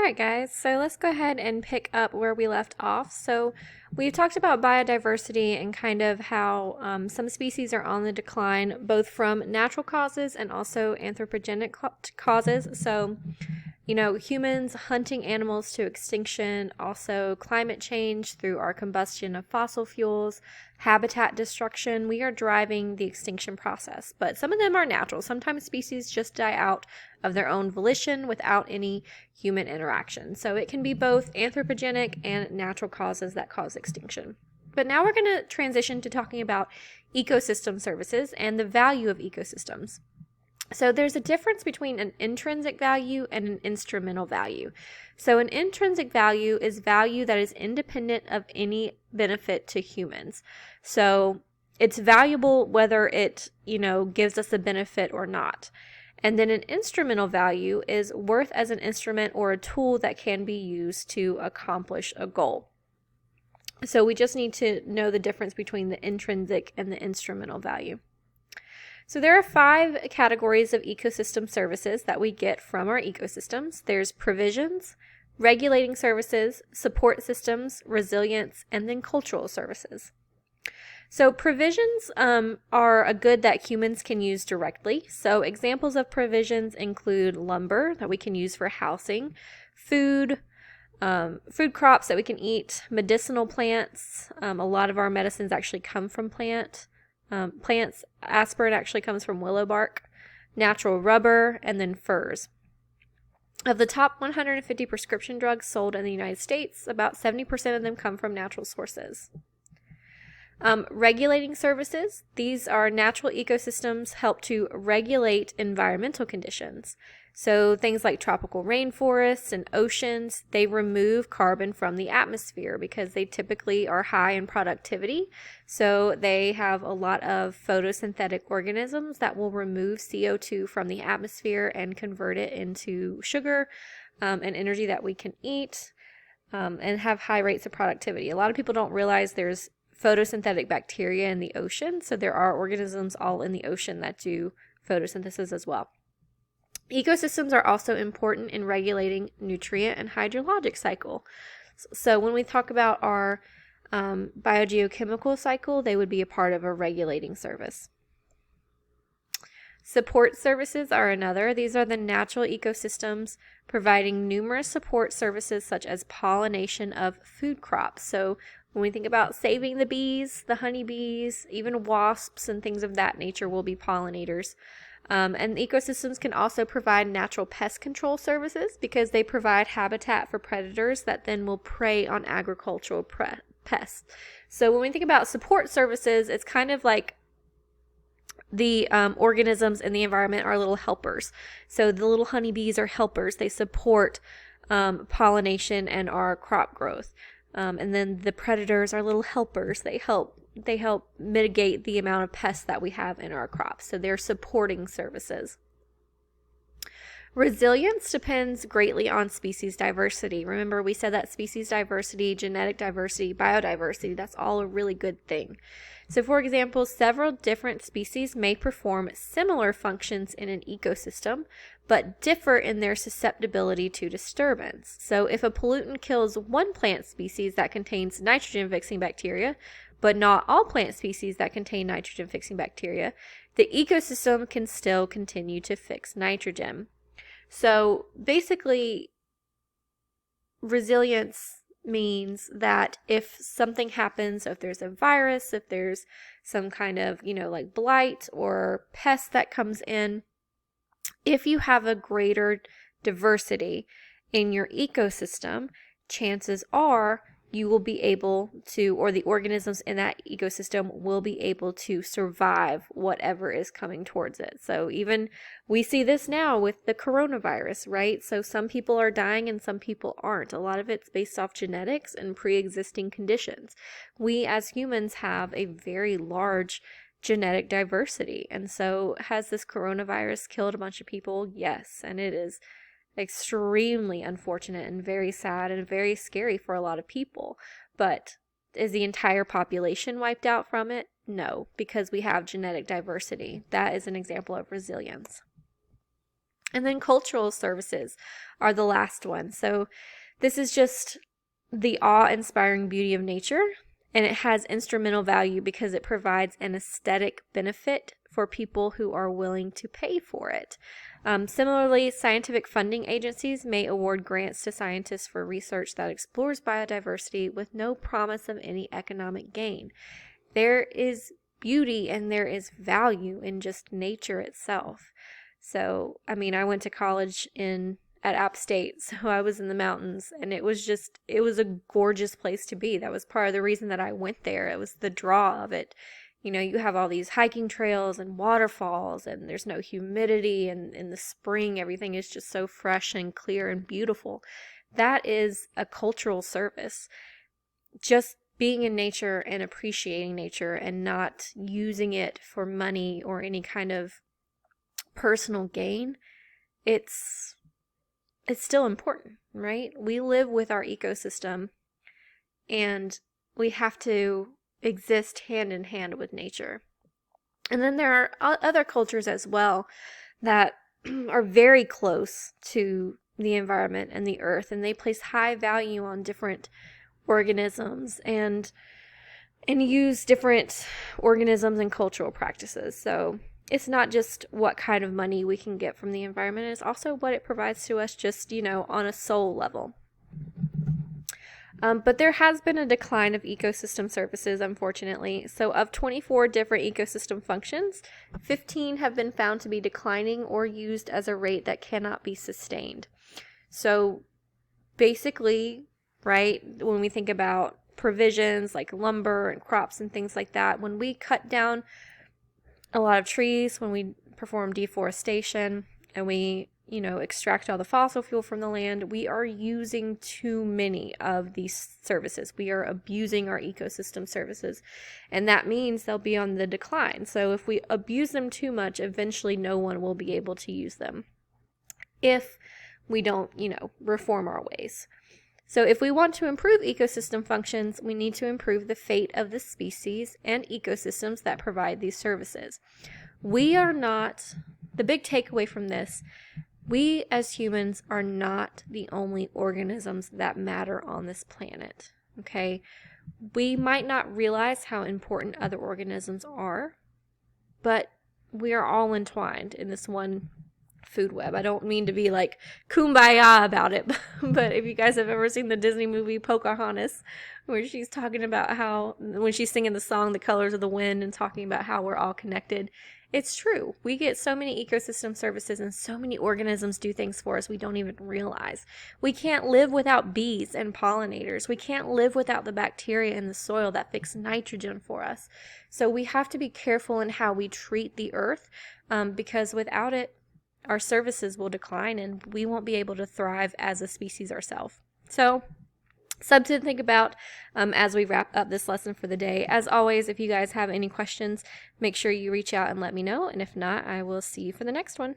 right, guys, so let's go ahead and pick up where we left off. So we talked about biodiversity and kind of how some species are on the decline, both from natural causes and also anthropogenic causes. So, humans hunting animals to extinction, also climate change through our combustion of fossil fuels, habitat destruction. We are driving the extinction process, but some of them are natural. Sometimes species just die out of their own volition without any human interaction. So it can be both anthropogenic and natural causes that cause extinction. But now we're going to transition to talking about ecosystem services and the value of ecosystems. So there's a difference between an intrinsic value and an instrumental value. So an intrinsic value is value that is independent of any benefit to humans. So it's valuable whether it, gives us a benefit or not. And then an instrumental value is worth as an instrument or a tool that can be used to accomplish a goal. So we just need to know the difference between the intrinsic and the instrumental value. So there are 5 categories of ecosystem services that we get from our ecosystems. There's provisions, regulating services, support systems, resilience, and then cultural services. So provisions are a good that humans can use directly. So examples of provisions include lumber that we can use for housing, food crops that we can eat, medicinal plants. A lot of our medicines actually come from plants. Aspirin actually comes from willow bark, natural rubber, and then furs. Of the top 150 prescription drugs sold in the United States, about 70% of them come from natural sources. Regulating services. These are natural ecosystems help to regulate environmental conditions. So things like tropical rainforests and oceans, they remove carbon from the atmosphere because they typically are high in productivity. So they have a lot of photosynthetic organisms that will remove CO2 from the atmosphere and convert it into sugar and energy that we can eat and have high rates of productivity. A lot of people don't realize there's photosynthetic bacteria in the ocean. So there are organisms all in the ocean that do photosynthesis as well. Ecosystems are also important in regulating nutrient and hydrologic cycle. So when we talk about our biogeochemical cycle, they would be a part of a regulating service. Support services are another. These are the natural ecosystems providing numerous support services such as pollination of food crops. So when we think about saving the bees, the honeybees, even wasps and things of that nature will be pollinators. And ecosystems can also provide natural pest control services because they provide habitat for predators that then will prey on agricultural pests. So when we think about support services, it's kind of like the organisms in the environment are little helpers. So the little honeybees are helpers. They support pollination and our crop growth. And then the predators are little helpers. They help mitigate the amount of pests that we have in our crops. So they're supporting services. Resilience depends greatly on species diversity. Remember, we said that species diversity, genetic diversity, biodiversity, that's all a really good thing. So for example, several different species may perform similar functions in an ecosystem, but differ in their susceptibility to disturbance. So if a pollutant kills one plant species that contains nitrogen-fixing bacteria, but not all plant species that contain nitrogen-fixing bacteria, the ecosystem can still continue to fix nitrogen. So basically, resilience means that if something happens, if there's a virus, if there's some kind of, like blight or pest that comes in, if you have a greater diversity in your ecosystem, chances are you will be able to, or the organisms in that ecosystem will be able to survive whatever is coming towards it. So even we see this now with the coronavirus, right? So some people are dying and some people aren't. A lot of it's based off genetics and pre-existing conditions. We as humans have a very large genetic diversity. And so has this coronavirus killed a bunch of people? Yes. And it is extremely unfortunate and very sad and very scary for a lot of people. But is the entire population wiped out from it? No, because we have genetic diversity. That is an example of resilience. And then cultural services are the last one. So this is just the awe-inspiring beauty of nature, and it has instrumental value because it provides an aesthetic benefit for people who are willing to pay for it. Similarly, scientific funding agencies may award grants to scientists for research that explores biodiversity with no promise of any economic gain. There is beauty and there is value in just nature itself. So, I mean, I went to college at App State, so I was in the mountains, and it was a gorgeous place to be. That was part of the reason that I went there. It was the draw of it. You know, you have all these hiking trails and waterfalls, and there's no humidity, and in the spring, everything is just so fresh and clear and beautiful. That is a cultural service. Just being in nature and appreciating nature and not using it for money or any kind of personal gain, it's still important, right? We live with our ecosystem, and we have to exist hand in hand with nature. And then there are other cultures as well that are very close to the environment and the earth, and they place high value on different organisms and use different organisms and cultural practices. So it's not just what kind of money we can get from the environment, it's also what it provides to us just, on a soul level. But there has been a decline of ecosystem services, unfortunately. So of 24 different ecosystem functions, 15 have been found to be declining or used as a rate that cannot be sustained. So basically, right, when we think about provisions like lumber and crops and things like that, when we cut down a lot of trees, when we perform deforestation and we, extract all the fossil fuel from the land, we are using too many of these services. We are abusing our ecosystem services, and that means they'll be on the decline. So if we abuse them too much, eventually no one will be able to use them if we don't, reform our ways. So if we want to improve ecosystem functions, we need to improve the fate of the species and ecosystems that provide these services. The big takeaway from this, we as humans are not the only organisms that matter on this planet, okay? We might not realize how important other organisms are, but we are all entwined in this one food web. I don't mean to be like kumbaya about it, but if you guys have ever seen the Disney movie Pocahontas, where she's talking about how, when she's singing the song The Colors of the Wind and talking about how we're all connected, it's true. We get so many ecosystem services and so many organisms do things for us we don't even realize. We can't live without bees and pollinators. We can't live without the bacteria in the soil that fix nitrogen for us. So we have to be careful in how we treat the earth, because without it, our services will decline and we won't be able to thrive as a species ourselves. So, something to think about as we wrap up this lesson for the day. As always, if you guys have any questions, make sure you reach out and let me know. And if not, I will see you for the next one.